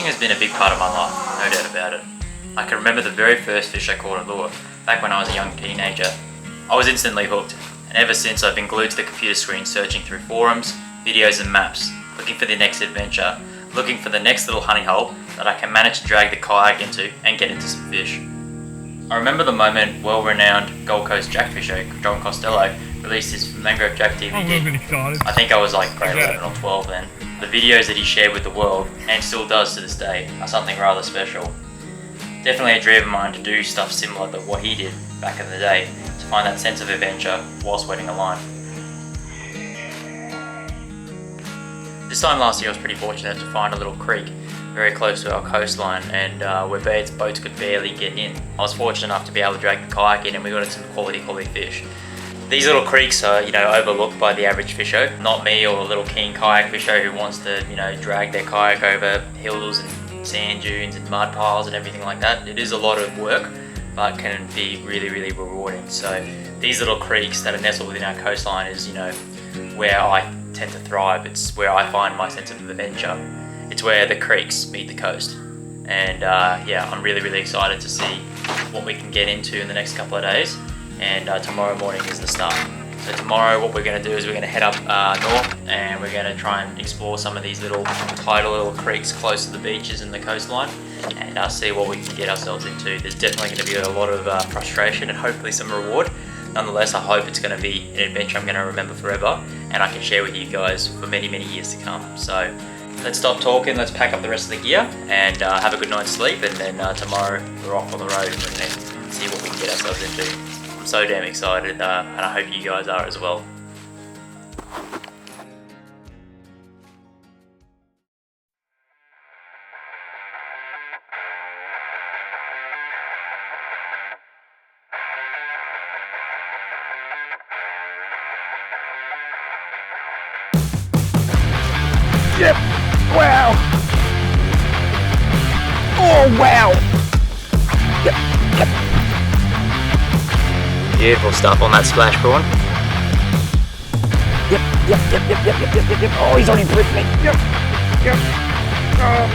Fishing has been a big part of my life, no doubt about it. I can remember the very first fish I caught on lure, back when I was a young teenager. I was instantly hooked, and ever since I've been glued to the computer screen searching through forums, videos and maps, looking for the next adventure, looking for the next little honey hole that I can manage to drag the kayak into and get into some fish. I remember the moment well-renowned Gold Coast Jack fisher John Costello released his Mangrove Jack DVD. I think I was like grade 11 or 12 then. The videos that he shared with the world, and still does to this day, are something rather special. Definitely a dream of mine to do stuff similar to what he did back in the day, to find that sense of adventure whilst wetting a line. This time last year I was pretty fortunate to find a little creek very close to our coastline, and where boats could barely get in. I was fortunate enough to be able to drag the kayak in, and we got some quality fish. These little creeks are, overlooked by the average fisher. Not me or a little keen kayak fisher who wants to, drag their kayak over hills and sand dunes and mud piles and everything like that. It is a lot of work, but can be really, really rewarding. So these little creeks that are nestled within our coastline is, where I tend to thrive. It's where I find my sense of adventure. It's where the creeks meet the coast. And I'm really, really excited to see what we can get into in the next couple of days. And tomorrow morning is the start. So tomorrow what we're going to do is we're going to head up north, and we're going to try and explore some of these tidal little creeks close to the beaches and the coastline, and see what we can get ourselves into. There's definitely going to be a lot of frustration and hopefully some reward. Nonetheless, I hope it's going to be an adventure I'm going to remember forever, and I can share with you guys for many, many years to come. So let's stop talking, let's pack up the rest of the gear and have a good night's sleep, and then tomorrow we're off on the road and see what we can get ourselves into. I'm so damn excited, and I hope you guys are as well. Yep! Wow! Oh wow! Yep, yep. Beautiful stuff on that splash prawn. Yep. Oh, he's already bricked me. Yep. Oh.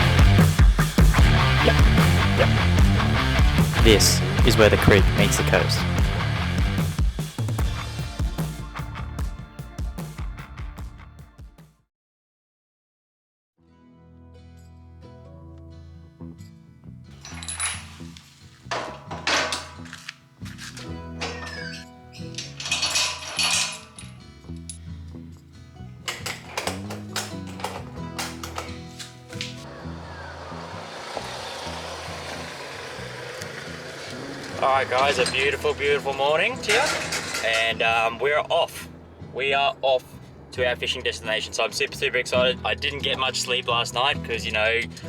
Yep. This is where the creek meets the coast. Alright guys, a beautiful morning to you, and we're off. We are off to our fishing destination, so I'm super excited. I didn't get much sleep last night because,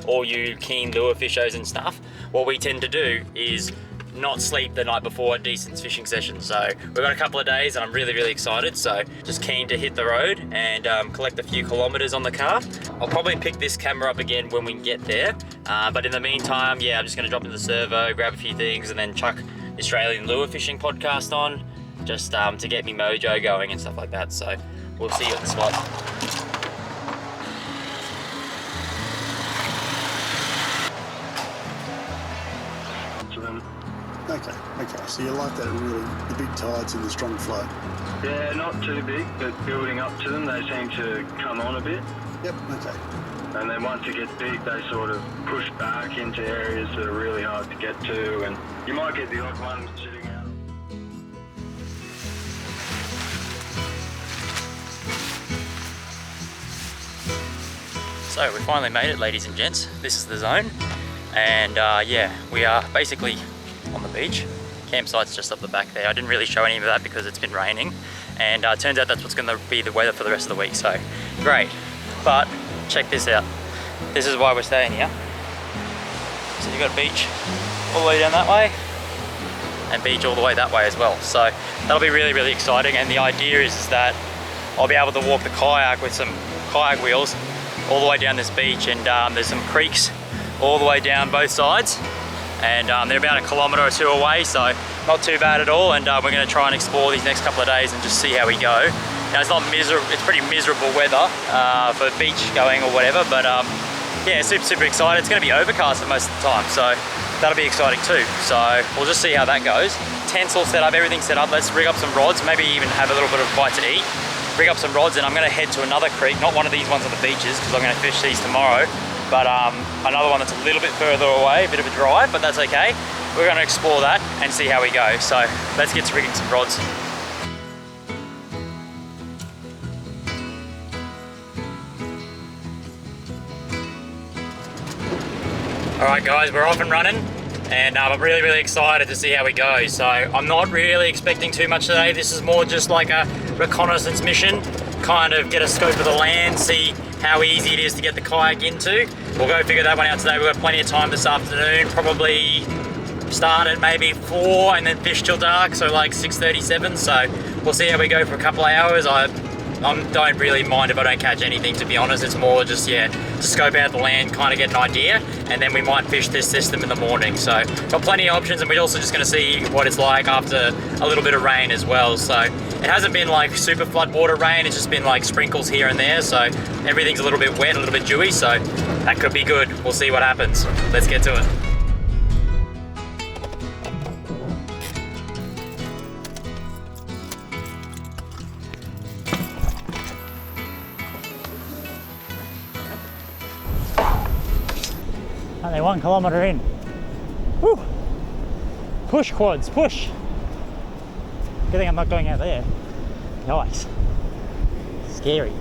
all you keen lure fishers and stuff, what we tend to do is not sleep the night before a decent fishing session. So we've got a couple of days and I'm really excited, so just keen to hit the road and collect a few kilometers on the car. I'll probably pick this camera up again when we get there, but in the meantime, I'm just going to drop into the servo, grab a few things, and then chuck the Australian Lure Fishing podcast on, just to get me mojo going and stuff like that. So we'll see you at the spot. Okay, so you like that really, the big tides and the strong flow? Yeah, not too big, but building up to them, they seem to come on a bit. Yep, okay. And then once it gets big, they sort of push back into areas that are really hard to get to, and you might get the odd one sitting out. So we finally made it, ladies and gents. This is the zone, and we are basically on the beach. Campsite's just up the back there. I didn't really show any of that because it's been raining, and turns out that's what's going to be the weather for the rest of the week, so great. But check this out. This is why we're staying here. So you've got a beach all the way down that way, and beach all the way that way as well. So that'll be really exciting, and the idea is that I'll be able to walk the kayak with some kayak wheels all the way down this beach, and there's some creeks all the way down both sides, and they're about 1 kilometre or 2 away, so not too bad at all. And we're going to try and explore these next couple of days and just see how we go. Now, it's not miserable, it's pretty miserable weather for beach going or whatever, but yeah, super excited. It's going to be overcast for most of the time, so that'll be exciting too. So we'll just see how that goes. Tents all set up, everything set up. Let's rig up some rods, maybe even have a little bit of a bite to eat. Rig up some rods, and I'm going to head to another creek, not one of these ones on the beaches, because I'm going to fish these tomorrow, but another one that's a little bit further away, a bit of a drive, but that's okay. We're going to explore that and see how we go. So let's get to rigging some rods. Alright guys, we're off and running, and I'm really excited to see how we go. So I'm not really expecting too much today. This is more just like a reconnaissance mission, kind of get a scope of the land, see how easy it is to get the kayak into. We'll go figure that one out today. We've got plenty of time this afternoon, probably start at maybe 4 and then fish till dark, so like 6:37. So we'll see how we go for a couple of hours. I don't really mind if I don't catch anything, to be honest. It's more just, yeah, to scope out the land, kind of get an idea, and then we might fish this system in the morning. So got plenty of options, and we're also just going to see what it's like after a little bit of rain as well. So it hasn't been like super floodwater rain, it's just been like sprinkles here and there, so everything's a little bit wet, a little bit dewy, so that could be good. We'll see what happens. Let's get to it. Only 1 kilometre in. Woo. Push quads, push. Good thing I'm not going out there. Nice. Scary.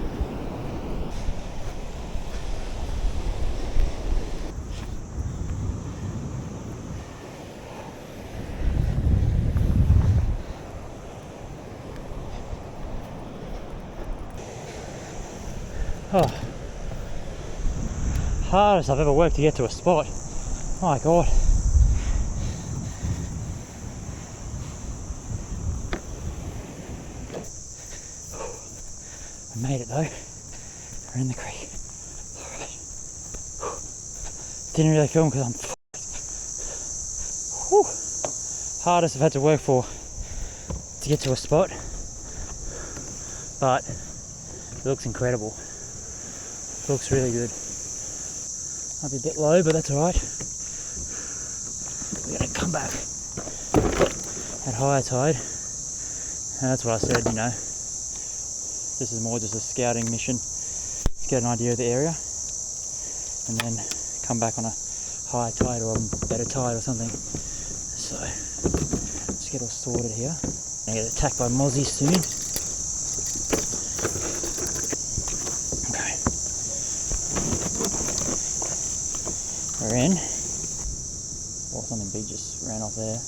Oh. Hardest I've ever worked to get to a spot. Oh my god. I made it though. We're in the creek. Alright. Didn't really film because I'm Whew. Hardest I've had to work for to get to a spot. But it looks incredible. It looks really good. Might be a bit low, but that's alright. We're going to come back at higher tide. And that's what I said, you know. This is more just a scouting mission to get an idea of the area. And then come back on a higher tide or a better tide or something. So, let's get all sorted here. I'm going to get attacked by mozzies soon. We're in. Oh, something big just ran off there.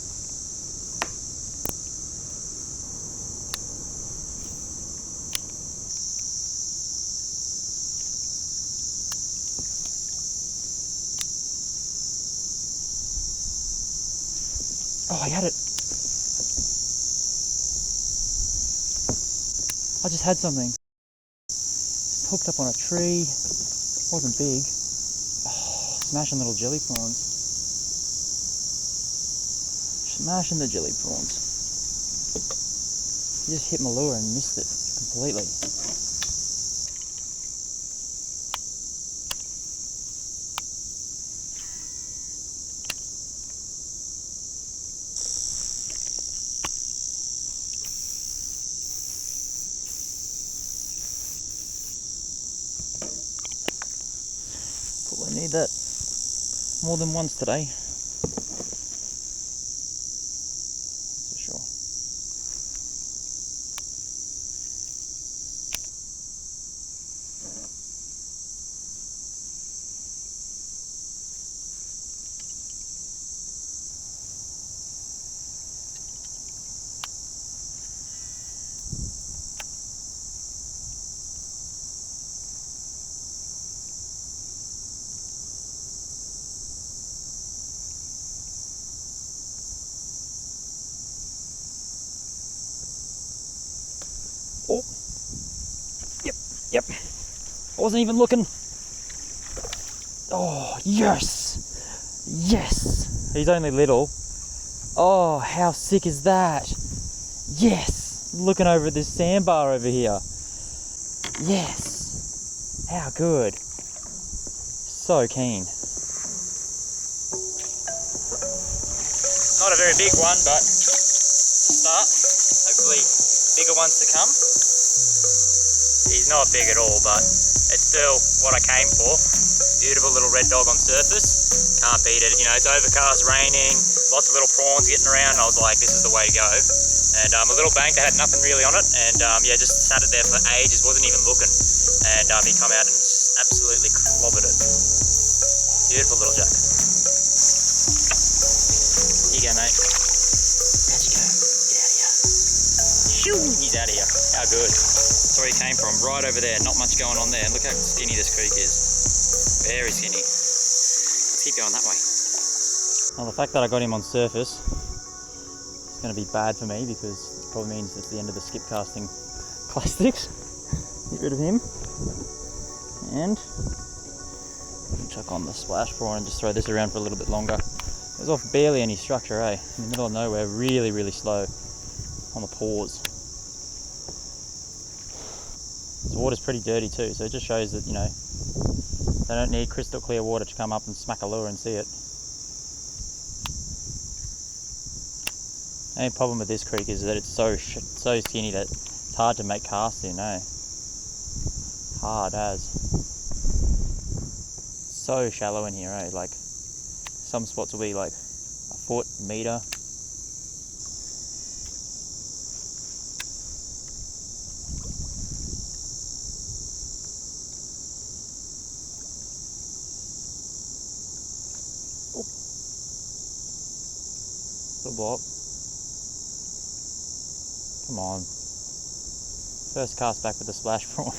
Oh, I had it. I just had something. It's hooked up on a tree. Wasn't big. Smashing little jelly prawns. Smashing the jelly prawns. You just hit my lure and missed it completely. Probably need that more than once today. That's for sure. Oh, yep. I wasn't even looking. Oh, yes. He's only little. Oh, how sick is that? Yes. Looking over at this sandbar over here. Yes. How good. so keen. Not a very big one, but to start. Hopefully bigger ones to come. He's not big at all, but it's still what I came for. Beautiful little red dog on surface. Can't beat it. You know, it's overcast, raining, lots of little prawns getting around. I was like, this is the way to go. And a little bank that had nothing really on it, and yeah, just sat it there for ages, wasn't even looking. And he come out and just absolutely clobbered it. Beautiful little jack. Here you go, mate. How'd you go? Get out of here. Shoo! He's out of here. How good. That's where he came from, right over there. Not much going on there. And look how skinny this creek is. Very skinny. Let's keep going that way. Well, the fact that I got him on surface is going to be bad for me because it probably means it's the end of the skip casting plastics. Get rid of him. And chuck on the splash prawn and just throw this around for a little bit longer. It was off barely any structure, eh? In the middle of nowhere, really, really slow on the pause. The water's pretty dirty too, so it just shows that, you know, they don't need crystal clear water to come up and smack a lure and see it. The only problem with this creek is that it's so skinny that it's hard to make casts in, eh? Hard as. So shallow in here, eh? Like, some spots will be like a foot, meter. Oh. Little blow up. Come on. First cast back with the splash prawn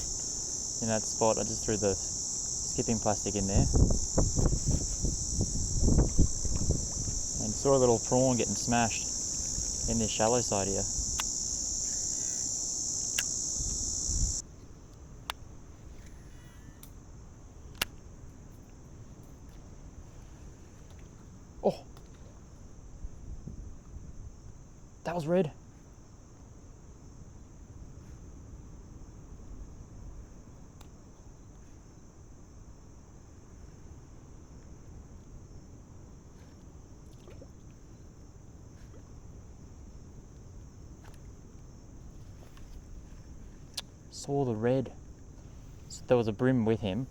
in that spot. I just threw the skipping plastic in there. And saw a little prawn getting smashed in this shallow side here. Oh, that was red. Saw the red. So there was a brim with him,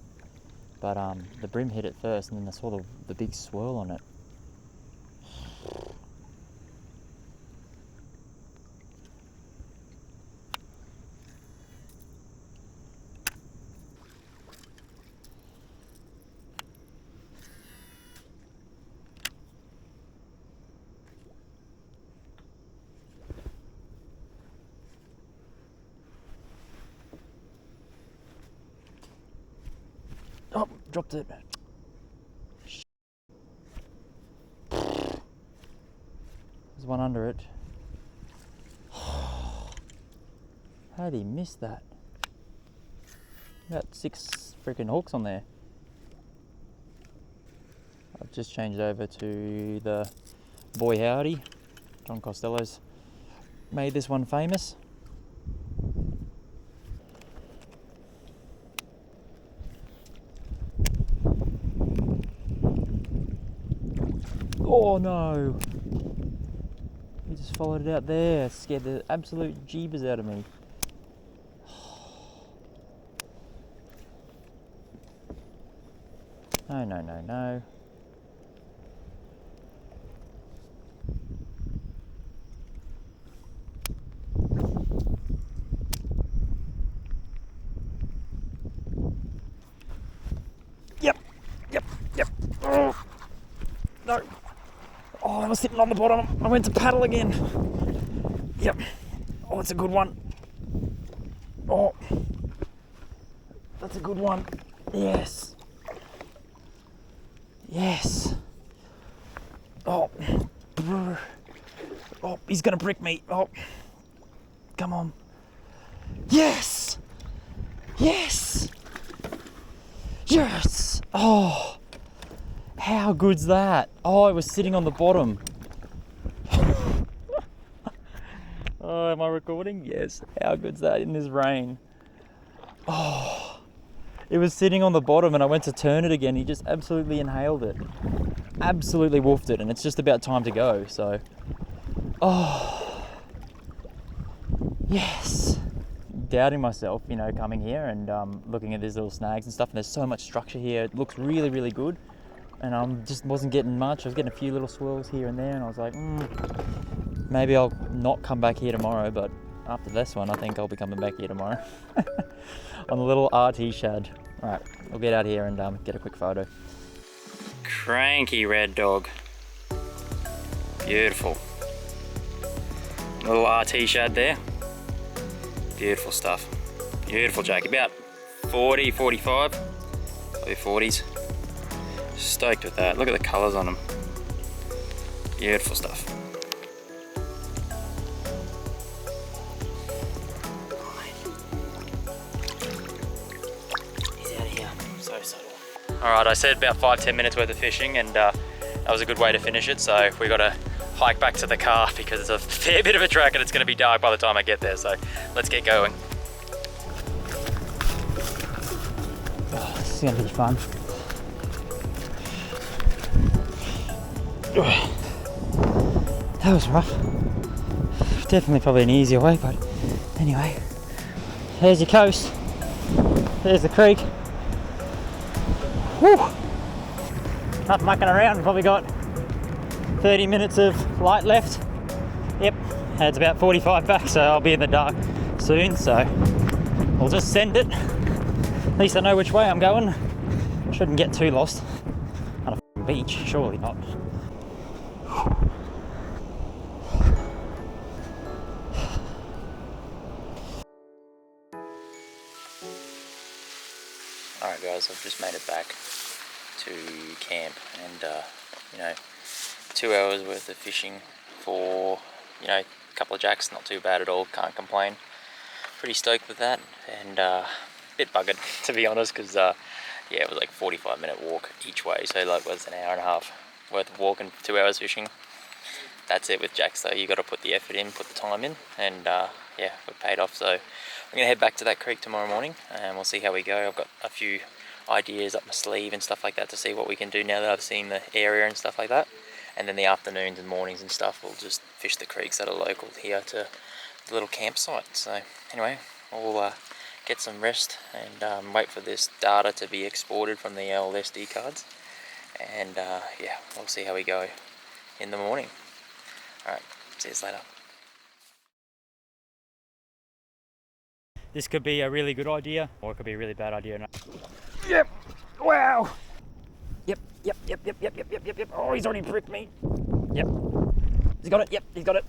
but the brim hit it first, and then I saw the big swirl on it. Oh, dropped it. There's one under it. How did he miss that? About 6 freaking hooks on there. I've just changed over to the Boy Howdy. John Costello's made this one famous. Oh no! He just followed it out there. Scared the absolute jeebers out of me. No, no, no, no. Yep, yep, yep. Oh, no. Oh, I was sitting on the bottom. I went to paddle again. Yep. Oh, that's a good one. Oh, that's a good one. Yes. Yes. Oh. Oh, he's gonna brick me. Oh. Come on. Yes. Yes. Yes. Oh. How good's that? Oh, I was sitting on the bottom. Oh, am I recording? Yes. How good's that in this rain? Oh, It was sitting on the bottom and I went to turn it again. He just absolutely inhaled it. Absolutely woofed it, and it's just about time to go, so. Oh. Yes. Doubting myself, you know, coming here and looking at these little snags and stuff, and there's so much structure here. It looks really, really good. And I just wasn't getting much. I was getting a few little swirls here and there, and I was like, maybe I'll not come back here tomorrow, but after this one, I think I'll be coming back here tomorrow. On the little RT shad. All right, we'll get out here and get a quick photo. Cranky red dog. Beautiful. Little RT shad there. Beautiful stuff. Beautiful Jack. About 40, 45, probably 40s. Stoked with that. Look at the colours on them. Beautiful stuff. He's out of here. So subtle. Alright, I said about 5-10 minutes worth of fishing, and that was a good way to finish it. So we got to hike back to the car because it's a fair bit of a track and it's going to be dark by the time I get there. So let's get going. Oh, this is gonna be fun. That was rough. Definitely probably an easier way, but anyway. There's your coast. There's the creek. Whew. Not mucking around, we've probably got 30 minutes of light left. Yep, it's about 45 back, so I'll be in the dark soon, so I'll just send it. At least I know which way I'm going. Shouldn't get too lost on a f***ing beach, surely not. Alright guys, I've just made it back to camp, and you know, 2 hours worth of fishing for, you know, a couple of jacks, not too bad at all, can't complain. Pretty stoked with that, and a bit buggered to be honest, because yeah, it was like 45-minute walk each way, so like was an hour and a half worth of walking, 2 hours fishing. That's it with jacks though, you got to put the effort in, put the time in, and yeah, it paid off. So I'm going to head back to that creek tomorrow morning and we'll see how we go. I've got a few ideas up my sleeve and stuff like that to see what we can do now that I've seen the area and stuff like that. And then the afternoons and mornings and stuff, we'll just fish the creeks that are local here to the little campsite. So anyway, we'll get some rest and wait for this data to be exported from the old SD cards. And yeah, we'll see how we go in the morning. Alright, see you later. This could be a really good idea, or it could be a really bad idea. Yep. Wow. Yep. Oh, he's already pricked me. Yep. He's got it. Yep, he's got it.